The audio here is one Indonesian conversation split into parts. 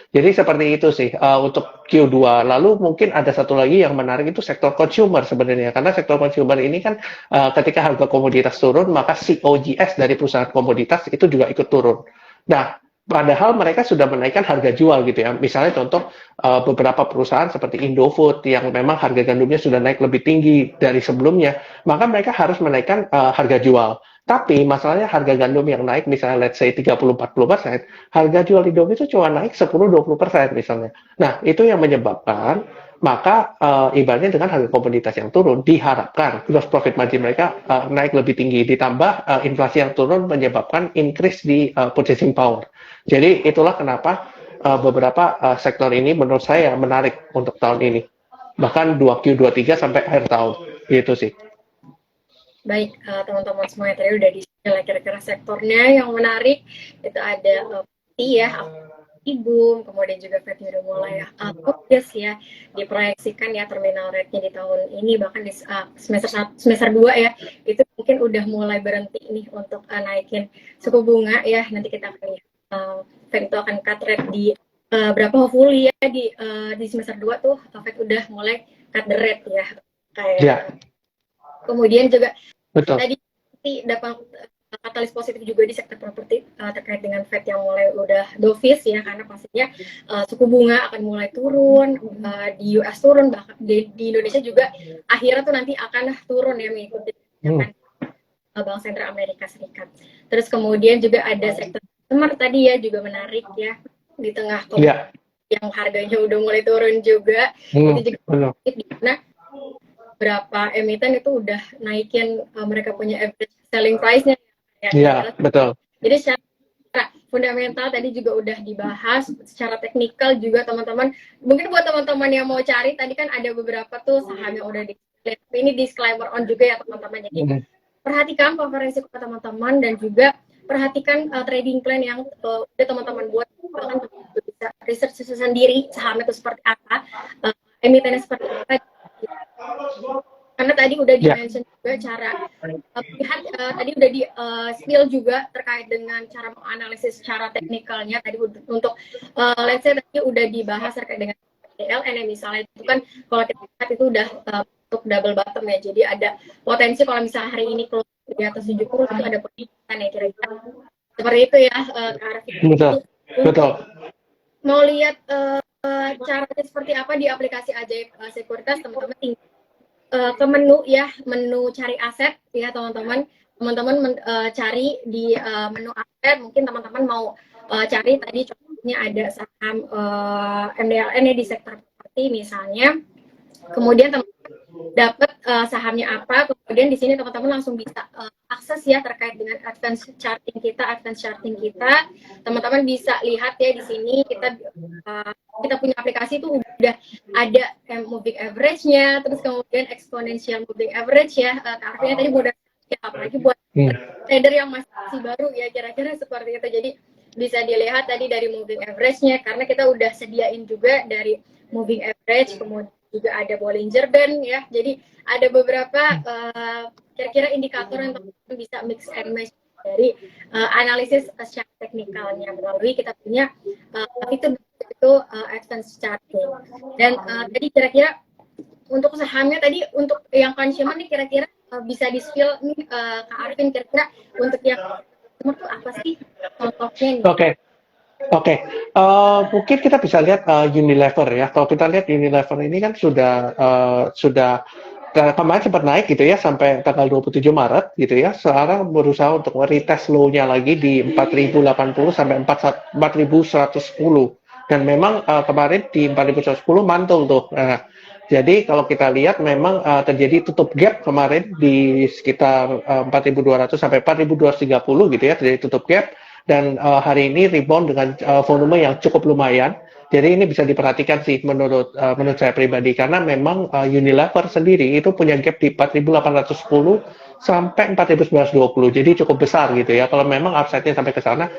Jadi seperti itu sih untuk Q2. Lalu mungkin ada satu lagi yang menarik itu sektor consumer sebenarnya. Karena sektor consumer ini kan ketika harga komoditas turun, maka COGS dari perusahaan komoditas itu juga ikut turun. Nah, padahal mereka sudah menaikkan harga jual gitu ya. Misalnya contoh beberapa perusahaan seperti Indofood yang memang harga gandumnya sudah naik lebih tinggi dari sebelumnya, maka mereka harus menaikkan harga jual. Tapi masalahnya harga gandum yang naik misalnya let's say 30-40%, harga jual Indomie itu cuma naik 10-20% misalnya. Nah, itu yang menyebabkan maka ibaratnya dengan harga komoditas yang turun diharapkan gross profit margin mereka naik lebih tinggi ditambah inflasi yang turun menyebabkan increase di purchasing power. Jadi itulah kenapa beberapa sektor ini menurut saya menarik untuk tahun ini. Bahkan 2Q23 sampai akhir tahun. Gitu sih. Baik, teman-teman semua tadi udah di-share kira-kira sektornya yang menarik. Itu ada ya, Ibu, kemudian juga Fed udah mulai fokus ya, diproyeksikan ya terminal rate-nya di tahun ini, bahkan di semester 2 ya, itu mungkin udah mulai berhenti nih untuk naikin suku bunga ya. Nanti kita akan lihat Fed itu akan cut rate di berapa hopefully ya di semester 2 tuh Fed udah mulai cut the rate ya. Kayak Ya, kemudian juga betul. tadi dapat katalis positif juga di sektor properti terkait dengan Fed yang mulai udah dovish ya, karena pastinya suku bunga akan mulai turun, di US turun, bahkan di Indonesia juga akhirnya tuh nanti akan turun ya mengikuti Bank Sentral Amerika Serikat. Terus kemudian juga ada sektor consumer tadi ya, juga menarik ya, di tengah Ya. yang harganya udah mulai turun juga. Itu juga menarik, di mana berapa emiten itu udah naikin mereka punya average selling price-nya. Iya, betul. Jadi secara fundamental tadi juga udah dibahas, secara teknikal juga teman-teman. Mungkin buat teman-teman yang mau cari, tadi kan ada beberapa tuh saham yang udah ini disclaimer on juga ya teman-teman. Jadi perhatikan preferensi teman-teman dan juga perhatikan trading plan yang udah teman-teman buat, bahkan teman-teman bisa research sendiri sahamnya itu seperti apa, emitennya seperti apa. Karena tadi udah di-mention juga cara lihat, tadi udah di spill juga terkait dengan cara menganalisis secara teknikalnya. Tadi untuk let's say tadi udah dibahas terkait dengan DLN misalnya, itu kan kalau kita lihat itu udah untuk double bottom ya, jadi ada potensi kalau misalnya hari ini close di atas 70 itu ada potensi ya, kira-kira seperti itu ya Kak Arif. Betul. Mau lihat caranya seperti apa di aplikasi Ajaib Sekuritas, teman-teman tinggal ke menu ya, menu cari aset ya teman-teman cari di menu aset. Mungkin teman-teman mau cari tadi contohnya ada saham MDLN ya di sektor properti misalnya, kemudian teman-teman dapat sahamnya apa, kemudian di sini teman-teman langsung bisa akses ya terkait dengan advance charting kita. Teman-teman bisa lihat ya di sini kita punya aplikasi itu udah ada moving average-nya, terus kemudian exponential moving average ya. Artinya tadi mudah ya, apalagi buat trader yang masih baru ya, kira-kira seperti itu. Jadi bisa dilihat tadi dari moving average-nya, karena kita udah sediain juga dari moving average, kemudian juga ada Bollinger Band ya. Jadi ada beberapa kira-kira indikator yang teman-teman bisa mix and match dari analisis secara teknikalnya melalui kita punya itu advance charting. Dan tadi kira-kira untuk sahamnya tadi, untuk yang consumer nih kira-kira bisa di-spill nih Kak Arvin, kira-kira untuk yang consumer itu apa sih contohnya nih? Oke. Mungkin kita bisa lihat Unilever ya. Kalau kita lihat Unilever ini kan sudah kemarin sempat naik gitu ya sampai tanggal 27 Maret gitu ya. Sekarang berusaha untuk retest low-nya lagi di 4.080 sampai 4.110. Dan memang kemarin di 4.110 mantul tuh. Nah, jadi kalau kita lihat memang terjadi tutup gap kemarin di sekitar 4.200 sampai 4.230 gitu ya, terjadi tutup gap. Dan hari ini rebound dengan volume yang cukup lumayan. Jadi ini bisa diperhatikan sih menurut saya pribadi, karena memang Unilever sendiri itu punya gap di 4.810 sampai 4.920. Jadi cukup besar gitu ya. Kalau memang upside-nya sampai ke sana,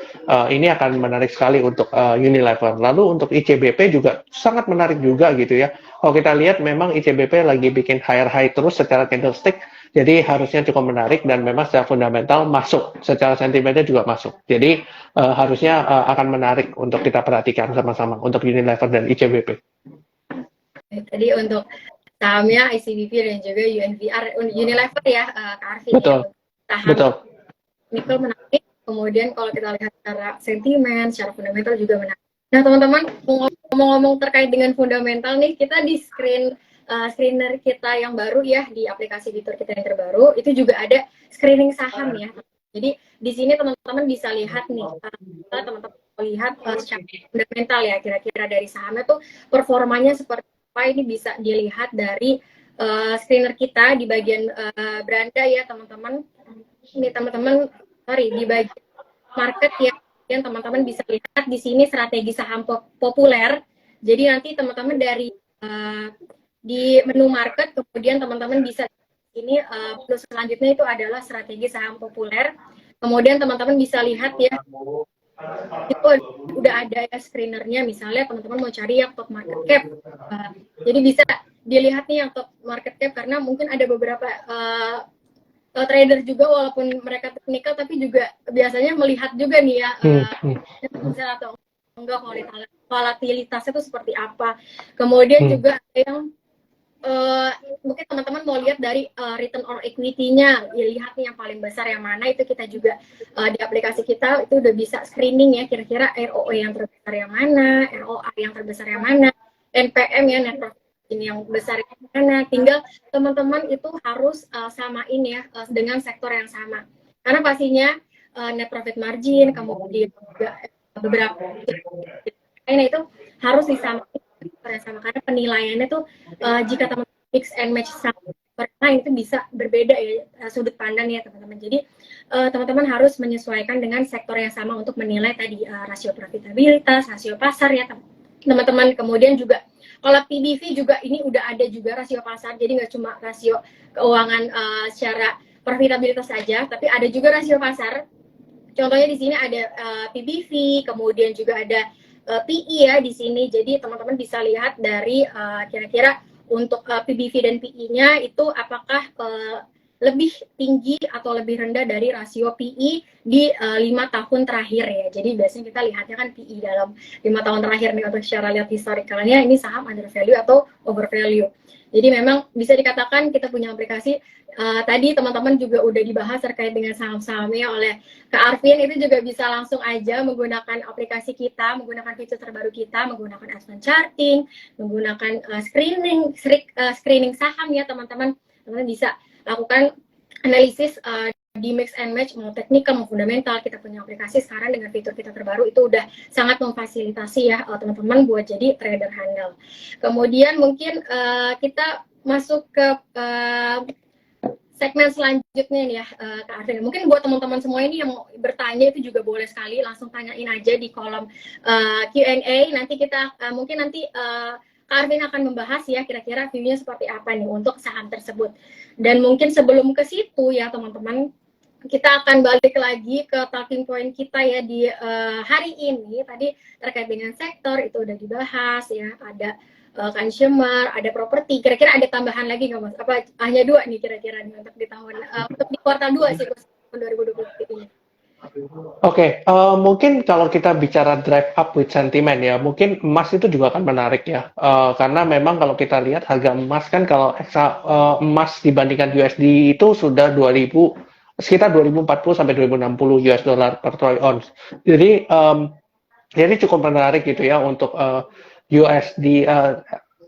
ini akan menarik sekali untuk Unilever. Lalu untuk ICBP juga sangat menarik juga gitu ya. Kalau kita lihat memang ICBP lagi bikin higher high terus secara candlestick, Jadi harusnya cukup menarik dan memang secara fundamental masuk, secara sentimennya juga masuk. Jadi harusnya akan menarik untuk kita perhatikan sama-sama untuk Unilever dan ICBP. Tadi untuk sahamnya ICBP dan juga UNVR, Unilever ya, Kak Arvin Betul, ya. Saham betul. nikel menarik, kemudian kalau kita lihat secara sentimen, secara fundamental juga menarik. Nah teman-teman, ngomong-ngomong terkait dengan fundamental nih, kita di screener kita yang baru ya, di aplikasi fitur kita yang terbaru, itu juga ada screening saham ya. Jadi di sini teman-teman bisa lihat nih, teman-teman lihat secara fundamental ya, kira-kira dari sahamnya tuh performanya seperti apa, ini bisa dilihat dari screener kita di bagian beranda ya teman-teman. Ini teman-teman, sorry, di bagian market ya, yang teman-teman bisa lihat di sini strategi saham populer. Jadi nanti teman-teman dari di menu market, kemudian teman-teman bisa ini plus selanjutnya itu adalah strategi saham populer. Kemudian teman-teman bisa lihat ya, itu udah ada ya screenernya, misalnya teman-teman mau cari yang top market cap. Jadi bisa dilihat nih yang top market cap, karena mungkin ada beberapa trader juga walaupun mereka teknikal tapi juga biasanya melihat juga nih ya bisa atau enggak volatilitasnya itu seperti apa. Kemudian juga ada yang mungkin teman-teman mau lihat dari return on equity-nya, ya, lihat nih yang paling besar yang mana, itu kita juga di aplikasi kita itu udah bisa screening ya, kira-kira ROE yang terbesar yang mana, ROA yang terbesar yang mana, NPM ya, net profit ini yang besar yang mana. Tinggal teman-teman itu harus samain ya dengan sektor yang sama, karena pastinya net profit margin, kemudian juga beberapa ini itu harus disamain sama, karena penilaiannya tuh jika teman-teman mix and match sama lain itu bisa berbeda ya sudut pandang ya teman-teman. Jadi teman-teman harus menyesuaikan dengan sektor yang sama untuk menilai tadi rasio profitabilitas, rasio pasar ya teman-teman. Kemudian juga kalau PBV juga ini udah ada juga rasio pasar, jadi nggak cuma rasio keuangan secara profitabilitas saja, tapi ada juga rasio pasar. Contohnya di sini ada PBV, kemudian juga ada PE ya di sini. Jadi teman-teman bisa lihat dari kira-kira untuk PBV dan PE-nya itu apakah lebih tinggi atau lebih rendah dari rasio PE di 5 tahun terakhir ya. Jadi biasanya kita lihatnya kan PE dalam 5 tahun terakhir nih, untuk secara lihat historicalnya ini saham under value atau over value. Jadi memang bisa dikatakan kita punya aplikasi tadi teman-teman juga udah dibahas terkait dengan saham-sahamnya oleh Kak Arvin, itu juga bisa langsung aja menggunakan aplikasi kita, menggunakan fitur terbaru kita, menggunakan advanced charting, menggunakan screening saham ya teman-teman. Teman-teman bisa lakukan analisis di mix and match, mau teknikal mau fundamental. Kita punya aplikasi sekarang dengan fitur kita terbaru itu udah sangat memfasilitasi ya teman-teman buat jadi trader handal. Kemudian mungkin kita masuk ke segmen selanjutnya nih ya Kak Arvin. Mungkin buat teman-teman semua ini yang mau bertanya itu juga boleh sekali langsung tanyain aja di kolom Q&A. Nanti kita mungkin nanti Kak Arvin akan membahas ya kira-kira view-nya seperti apa nih untuk saham tersebut. Dan mungkin sebelum ke situ ya teman-teman, kita akan balik lagi ke talking point kita ya di hari ini. Tadi terkait dengan sektor itu udah dibahas ya, ada consumer, ada properti. Kira-kira ada tambahan lagi nggak Mas? Apa hanya 2 nih kira-kira nih untuk di tahun untuk di kuartal 2 sih tahun 2020 ini? Oke, mungkin kalau kita bicara drive up with sentiment ya, mungkin emas itu juga akan menarik ya, karena memang kalau kita lihat harga emas kan, kalau emas dibandingkan USD itu sudah sekitar 2040 sampai 2060 US dollar per troy ounce. Jadi cukup menarik gitu ya untuk USD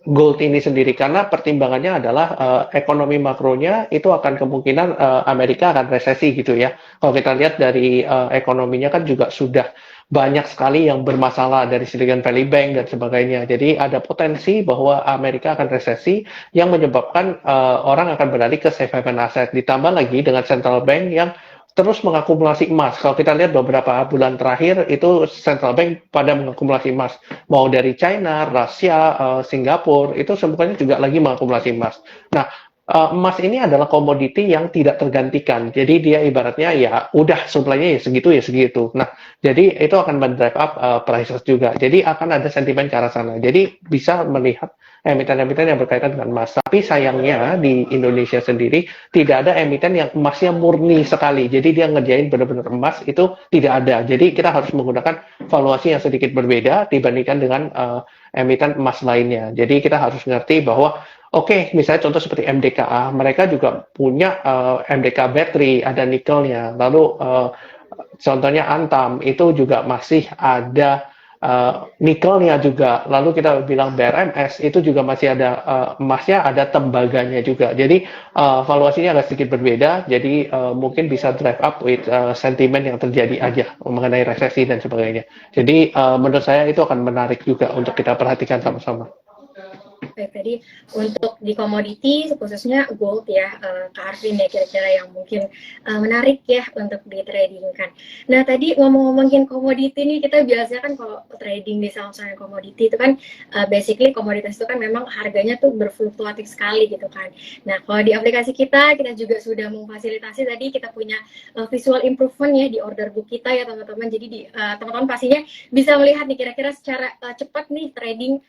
gold ini sendiri, karena pertimbangannya adalah ekonomi makronya itu akan kemungkinan Amerika akan resesi gitu ya. Kalau kita lihat dari ekonominya kan juga sudah banyak sekali yang bermasalah dari Silicon Valley Bank dan sebagainya. Jadi ada potensi bahwa Amerika akan resesi yang menyebabkan orang akan beralih ke safe haven asset. Ditambah lagi dengan central bank yang terus mengakumulasi emas. Kalau kita lihat beberapa bulan terakhir itu central bank pada mengakumulasi emas, mau dari China, Rusia, Singapura, itu semuanya juga lagi mengakumulasi emas. Nah, emas ini adalah komoditi yang tidak tergantikan. Jadi dia ibaratnya ya udah supply-nya ya segitu. Nah, jadi itu akan mendrive up prices juga. Jadi akan ada sentimen ke arah sana. Jadi bisa melihat emiten-emiten yang berkaitan dengan emas. Tapi sayangnya di Indonesia sendiri tidak ada emiten yang emasnya murni sekali. Jadi dia ngerjain benar-benar emas itu tidak ada. Jadi kita harus menggunakan valuasi yang sedikit berbeda dibandingkan dengan emiten emas lainnya. Jadi kita harus ngerti bahwa oke, misalnya contoh seperti MDKA, mereka juga punya MDK battery, ada nikelnya. Lalu contohnya Antam itu juga masih ada nikelnya juga. Lalu kita bilang BRMS itu juga masih ada emasnya, ada tembaganya juga. Jadi valuasinya agak sedikit berbeda. Jadi mungkin bisa drive up with sentimen yang terjadi aja mengenai resesi dan sebagainya. Jadi menurut saya itu akan menarik juga untuk kita perhatikan sama-sama. Baik, tadi untuk di komoditi khususnya gold ya, Kak Arvin ya kira-kira yang mungkin menarik ya untuk di tradingkan. Nah tadi ngomong-ngomongin komoditi nih, kita biasanya kan kalau trading di saham-saham komoditi itu kan basically komoditas itu kan memang harganya tuh berfluktuatif sekali gitu kan. Nah kalau di aplikasi kita juga sudah memfasilitasi tadi kita punya visual improvement ya di order book kita ya teman-teman. Jadi teman-teman pastinya bisa melihat nih kira-kira secara cepat nih trading.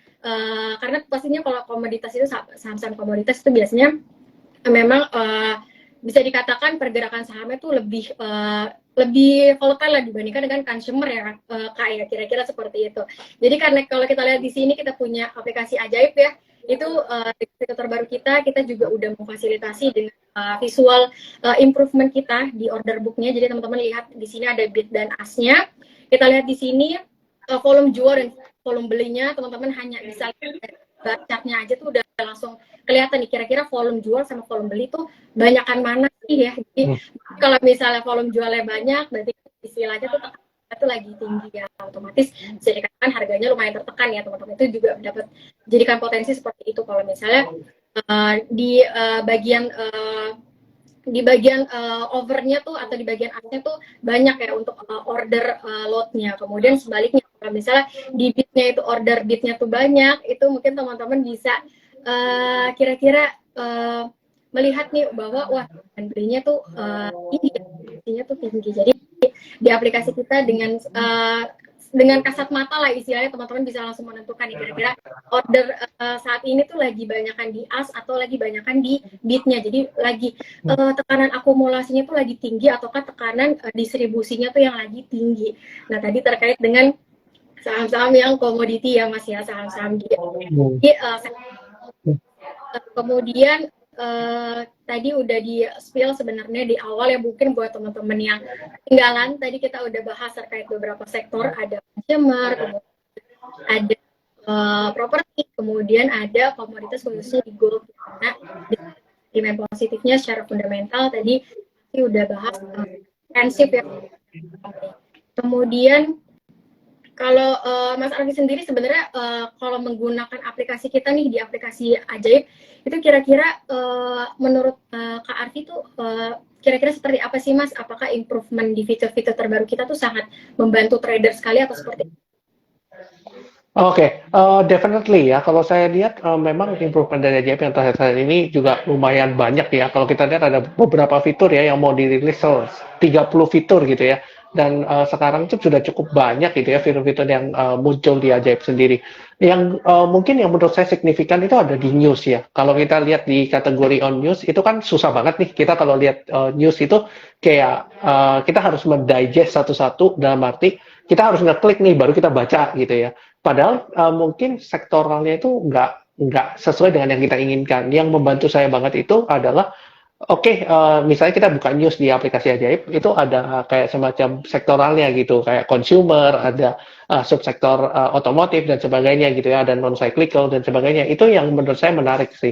Karena pastinya kalau komoditas itu saham-saham komoditas itu biasanya memang bisa dikatakan pergerakan sahamnya tuh lebih volatile lah dibandingkan dengan consumer ya Kak ya, kira-kira seperti itu. Jadi karena kalau kita lihat di sini kita punya aplikasi ajaib ya, itu fitur terbaru kita juga udah memfasilitasi dengan visual improvement kita di order booknya. Jadi teman-teman lihat di sini ada bid dan ask-nya. Kita lihat di sini volume jual dan volume belinya, teman-teman hanya bisa lihat chartnya aja tuh udah langsung kelihatan nih kira-kira volume jual sama volume beli tuh banyakan mana sih ya. Jadi kalau misalnya volume jualnya banyak, berarti istilahnya tuh itu lagi tinggi ya, otomatis bisa dikatakan harganya lumayan tertekan ya teman-teman. Itu juga dapat jadikan potensi seperti itu kalau misalnya di bagian overnya tuh atau di bagian asknya tuh banyak ya untuk order loadnya. Kemudian sebaliknya kalau misalnya di bidnya itu order bidnya tuh banyak, itu mungkin teman-teman bisa kira-kira melihat nih bahwa wah belinya tuh tinggi, jadi di aplikasi kita dengan kasat mata lah istilahnya teman-teman bisa langsung menentukan nih kira-kira order saat ini tuh lagi banyakan di ask atau lagi banyakan di bidnya. Jadi lagi tekanan akumulasinya tuh lagi tinggi ataukah tekanan distribusinya tuh yang lagi tinggi. Nah tadi terkait dengan saham-saham yang komoditi ya Mas ya, saham-saham dia. Kemudian tadi udah di spill sebenarnya di awal ya, mungkin buat teman-teman yang ketinggalan tadi kita udah bahas terkait beberapa sektor, ada consumer, ada properti, kemudian ada komoditas khususnya di gold. Nah, demand positifnya secara fundamental tadi udah bahas intensif ya. Kemudian kalau Mas Arfi sendiri sebenarnya kalau menggunakan aplikasi kita nih di aplikasi Ajaib itu kira-kira menurut Kak Arfi tuh kira-kira seperti apa sih Mas? Apakah improvement di fitur-fitur terbaru kita tuh sangat membantu trader sekali atau seperti itu? Oke, definitely ya. Kalau saya lihat memang improvement dari Ajaib yang terakhir ini juga lumayan banyak ya. Kalau kita lihat ada beberapa fitur ya yang mau dirilis 30 fitur gitu ya. Dan sekarang itu sudah cukup banyak gitu ya fitur-fitur yang muncul di Ajaib sendiri. Yang mungkin yang menurut saya signifikan itu ada di news ya. Kalau kita lihat di kategori on news itu kan susah banget nih. Kita kalau lihat news itu kayak kita harus mendigest satu-satu dalam arti kita harus ngeklik nih baru kita baca gitu ya. Padahal mungkin sektoralnya itu nggak sesuai dengan yang kita inginkan. Yang membantu saya banget itu adalah misalnya kita buka news di aplikasi Ajaib, itu ada kayak semacam sektoralnya gitu, kayak consumer, ada subsektor otomotif dan sebagainya gitu ya, ada non-cyclical dan sebagainya. Itu yang menurut saya menarik sih.